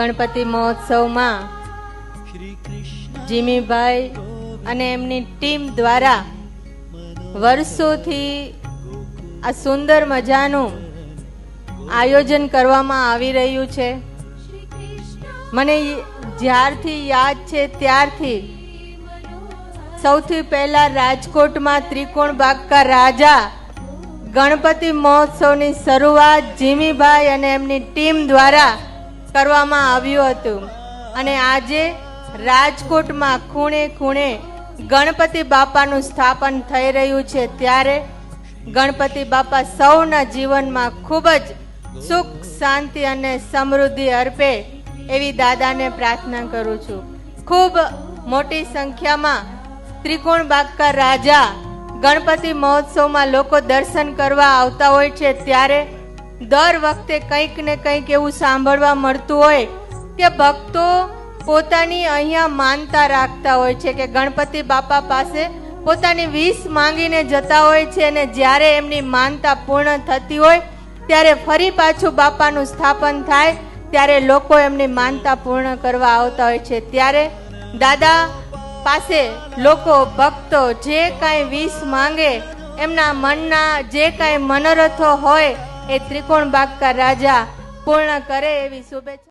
ગણપતિ મહોત્સવમાં જીમીભાઈ અને એમની ટીમ દ્વારા વર્ષોથી આ સુંદર મજાનું આયોજન કરવામાં આવી રહ્યું છે. મને જ્યારથી યાદ છે ત્યારથી સૌથી પહેલા રાજકોટમાં ત્રિકોણ બાગકા રાજા ગણપતિ મહોત્સવની શરૂઆત જીમીભાઈ અને એમની ટીમ દ્વારા કરવામાં આવ્યું હતું. અને આજે રાજકોટમાં ખૂણે ખૂણે ગણપતિ બાપાનું સ્થાપન થઈ રહ્યું છે. ત્યારે ગણપતિ બાપા સૌના જીવનમાં ખૂબ જ સુખ, શાંતિ અને સમૃદ્ધિ અર્પે એવી દાદાને પ્રાર્થના કરું છું. ખૂબ મોટી સંખ્યામાં ત્રિકોણ બાગકા રાજા ગણપતિ મહોત્સવમાં લોકો દર્શન કરવા આવતા હોય છે. ત્યારે દર વખતે કંઈક ને કંઈક એવું સાંભળવા મળતું હોય કે ભક્તો પોતાની અહીંયા માનતા રાખતા હોય છે કે ગણપતિ બાપા પાસે પોતાની વિશ માંગીને જતા હોય છે અને જ્યારે એમની માનતા પૂર્ણ થતી હોય ત્યારે ફરી પાછું બાપાનું સ્થાપન થાય ત્યારે લોકો એમની માનતા પૂર્ણ કરવા આવતા હોય છે. ત્યારે દાદા પાસે લોકો ભક્તો જે કાંઈ વિશ માંગે, એમના મનના જે કાંઈ મનોરથો હોય એ ત્રિકોણ બાગકા રાજા પૂર્ણ કરે એવી શુભેચ્છા.